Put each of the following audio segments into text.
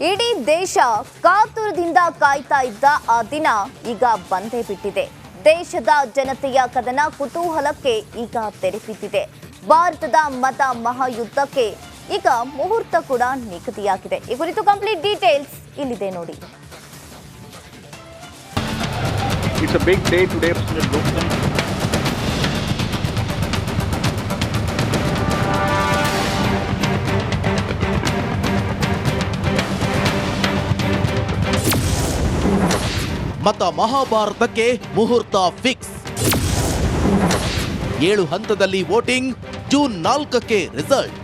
ಇಡೀ ದೇಶ ಕಾತುರದಿಂದ ಕಾಯ್ತಾ ಇದ್ದ ಆ ದಿನ ಈಗ ಬಂದೇ ಬಿಟ್ಟಿದೆ. ದೇಶದ ಜನತೆಯ ಕದನ ಕುತೂಹಲಕ್ಕೆ ಈಗ ತೆರೆಬಿದ್ದಿದೆ. ಭಾರತದ ಮತ ಮಹಾಯುದ್ಧಕ್ಕೆ ಈಗ ಮುಹೂರ್ತ ಕೂಡ ನಿಗದಿಯಾಗಿದೆ. ಈ ಕುರಿತು ಕಂಪ್ಲೀಟ್ ಡೀಟೇಲ್ಸ್ ಇಲ್ಲಿದೆ ನೋಡಿ. It's a big day today, President Loktam. ಮತ ಮಹಾಭಾರತಕ್ಕೆ ಮುಹೂರ್ತ ಫಿಕ್ಸ್. 7 ಹಂತದಲ್ಲಿ ವೋಟಿಂಗ್, ಜೂನ್ 4ಕ್ಕೆ ರಿಸಲ್ಟ್.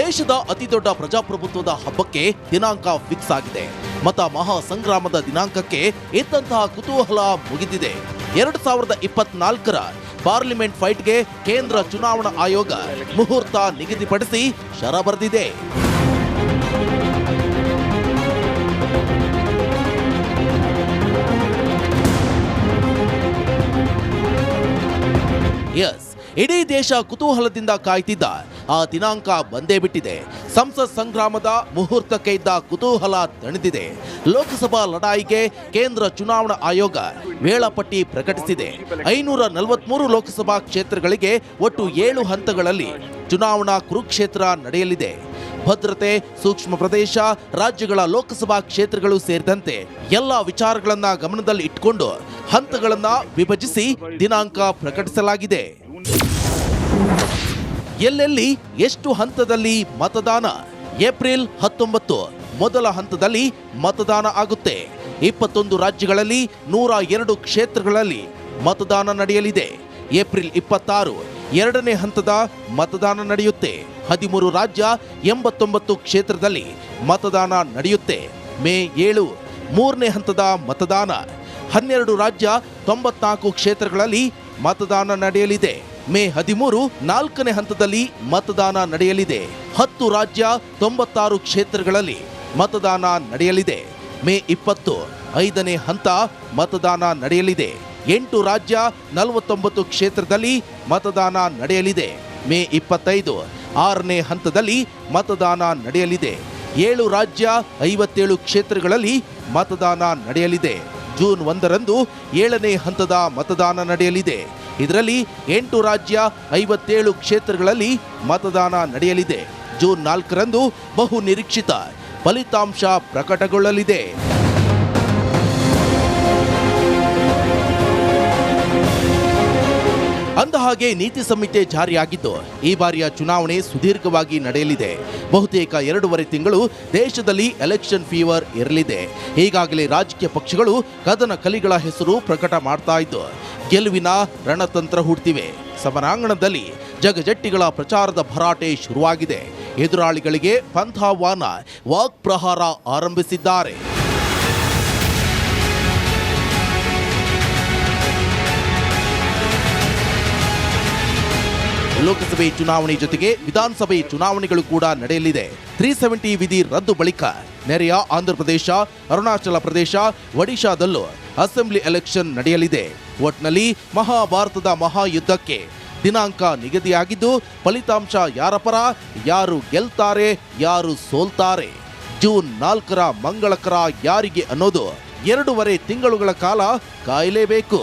ದೇಶದ ಅತಿದೊಡ್ಡ ಪ್ರಜಾಪ್ರಭುತ್ವದ ಹಬ್ಬಕ್ಕೆ ದಿನಾಂಕ ಫಿಕ್ಸ್ ಆಗಿದೆ. ಮತ ಮಹಾ ಸಂಗ್ರಾಮದ ದಿನಾಂಕಕ್ಕೆ ಇದ್ದಂತಹ ಕುತೂಹಲ ಮುಗಿದಿದೆ. 2024ರ ಪಾರ್ಲಿಮೆಂಟ್ ಫೈಟ್ಗೆ ಕೇಂದ್ರ ಚುನಾವಣಾ ಆಯೋಗ ಮುಹೂರ್ತ ನಿಗದಿಪಡಿಸಿ ಶರ ಬರೆದಿದೆ. ಎಸ್, ಇಡೀ ದೇಶ ಕುತೂಹಲದಿಂದ ಕಾಯ್ತಿದ್ದ ಆ ದಿನಾಂಕ ಬಂದೇ ಬಿಟ್ಟಿದೆ. ಸಂಸತ್ ಸಂಗ್ರಾಮದ ಮುಹೂರ್ತಕ್ಕೆ ಇದ್ದ ಕುತೂಹಲ ತಣಿದಿದೆ. ಲೋಕಸಭಾ ಲಢಾಯಿಗೆ ಕೇಂದ್ರ ಚುನಾವಣಾ ಆಯೋಗ ವೇಳಾಪಟ್ಟಿ ಪ್ರಕಟಿಸಿದೆ. 543 ಲೋಕಸಭಾ ಕ್ಷೇತ್ರಗಳಿಗೆ ಒಟ್ಟು 7 ಹಂತಗಳಲ್ಲಿ ಚುನಾವಣಾ ಕುರುಕ್ಷೇತ್ರ ನಡೆಯಲಿದೆ. ಭದ್ರತೆ, ಸೂಕ್ಷ್ಮ ಪ್ರದೇಶ, ರಾಜ್ಯಗಳ ಲೋಕಸಭಾ ಕ್ಷೇತ್ರಗಳು ಸೇರಿದಂತೆ ಎಲ್ಲ ವಿಚಾರಗಳನ್ನ ಗಮನದಲ್ಲಿ ಇಟ್ಟುಕೊಂಡು ಹಂತಗಳನ್ನ ವಿಭಜಿಸಿ ದಿನಾಂಕ ಪ್ರಕಟಿಸಲಾಗಿದೆ. ಎಲ್ಲೆಲ್ಲಿ ಎಷ್ಟು ಹಂತದಲ್ಲಿ ಮತದಾನ? ಏಪ್ರಿಲ್ 19 ಮೊದಲ ಹಂತದಲ್ಲಿ ಮತದಾನ ಆಗುತ್ತೆ. 21 ರಾಜ್ಯಗಳಲ್ಲಿ 102 ಕ್ಷೇತ್ರಗಳಲ್ಲಿ ಮತದಾನ ನಡೆಯಲಿದೆ. ಏಪ್ರಿಲ್ 26 ಎರಡನೇ ಹಂತದ ಮತದಾನ ನಡೆಯುತ್ತೆ. 13 ರಾಜ್ಯ 89 ಕ್ಷೇತ್ರದಲ್ಲಿ ಮತದಾನ ನಡೆಯುತ್ತೆ. ಮೇ 7 ಮೂರನೇ ಹಂತದ ಮತದಾನ. 12 ರಾಜ್ಯ 94 ಕ್ಷೇತ್ರಗಳಲ್ಲಿ ಮತದಾನ ನಡೆಯಲಿದೆ. ಮೇ 13 4ನೇ ಹಂತದಲ್ಲಿ ಮತದಾನ ನಡೆಯಲಿದೆ. 10 ರಾಜ್ಯ 96 ಕ್ಷೇತ್ರಗಳಲ್ಲಿ ಮತದಾನ ನಡೆಯಲಿದೆ. ಮೇ 20 5ನೇ ಹಂತ ಮತದಾನ ನಡೆಯಲಿದೆ. 8 ರಾಜ್ಯ 49 ಕ್ಷೇತ್ರದಲ್ಲಿ ಮತದಾನ ನಡೆಯಲಿದೆ. ಮೇ 25 6ನೇ ಹಂತದಲ್ಲಿ ಮತದಾನ ನಡೆಯಲಿದೆ. 7 ರಾಜ್ಯ 57 ಕ್ಷೇತ್ರಗಳಲ್ಲಿ ಮತದಾನ ನಡೆಯಲಿದೆ. ಜೂನ್ 1ರಂದು 7ನೇ ಹಂತದ ಮತದಾನ ನಡೆಯಲಿದೆ. ಇದರಲ್ಲಿ 8 ರಾಜ್ಯ 57 ಕ್ಷೇತ್ರಗಳಲ್ಲಿ ಮತದಾನ ನಡೆಯಲಿದೆ. ಜೂನ್ 4ರಂದು ಬಹು ನಿರೀಕ್ಷಿತ ಫಲಿತಾಂಶ ಪ್ರಕಟಗೊಳ್ಳಲಿದೆ. ಅಂದಹಾಗೆ ನೀತಿ ಸಂಹಿತೆ ಜಾರಿಯಾಗಿದ್ದು ಈ ಬಾರಿಯ ಚುನಾವಣೆ ಸುದೀರ್ಘವಾಗಿ ನಡೆಯಲಿದೆ. ಬಹುತೇಕ 2.5 ತಿಂಗಳು ದೇಶದಲ್ಲಿ ಎಲೆಕ್ಷನ್ ಫೀವರ್ ಇರಲಿದೆ. ಈಗಾಗಲೇ ರಾಜಕೀಯ ಪಕ್ಷಗಳು ಕದನ ಕಲಿಗಳ ಹೆಸರು ಪ್ರಕಟ ಮಾಡ್ತಾ ಇದ್ದು ಗೆಲುವಿನ ರಣತಂತ್ರ ಹೂಡ್ತಿವೆ. ಸಮರಾಂಗಣದಲ್ಲಿ ಜಗಜಟ್ಟಿಗಳ ಪ್ರಚಾರದ ಭರಾಟೆ ಶುರುವಾಗಿದೆ. ಎದುರಾಳಿಗಳಿಗೆ ಪಂಥಾಹ್ವಾನ, ವಾಕ್ಪ್ರಹಾರ ಆರಂಭಿಸಿದ್ದಾರೆ. ಲೋಕಸಭೆ ಚುನಾವಣೆ ಜೊತೆಗೆ ವಿಧಾನಸಭೆ ಚುನಾವಣೆಗಳು ಕೂಡ ನಡೆಯಲಿದೆ. 370 ವಿಧಿ ರದ್ದು ಬಳಿಕ ನೆರೆಯ ಆಂಧ್ರಪ್ರದೇಶ, ಅರುಣಾಚಲ ಪ್ರದೇಶ, ಒಡಿಶಾದಲ್ಲೂ ಅಸೆಂಬ್ಲಿ ಎಲೆಕ್ಷನ್ ನಡೆಯಲಿದೆ. ಒಟ್ನಲ್ಲಿ ಮಹಾಭಾರತದ ಮಹಾಯುದ್ಧಕ್ಕೆ ದಿನಾಂಕ ನಿಗದಿಯಾಗಿದ್ದು ಫಲಿತಾಂಶ ಯಾರ ಪರ, ಯಾರು ಗೆಲ್ತಾರೆ, ಯಾರು ಸೋಲ್ತಾರೆ, ಜೂನ್ 4ರ ಮಂಗಳಕರ ಯಾರಿಗೆ ಅನ್ನೋದು 2.5 ತಿಂಗಳುಗಳ ಕಾಲ ಕಾಯಲೇಬೇಕು.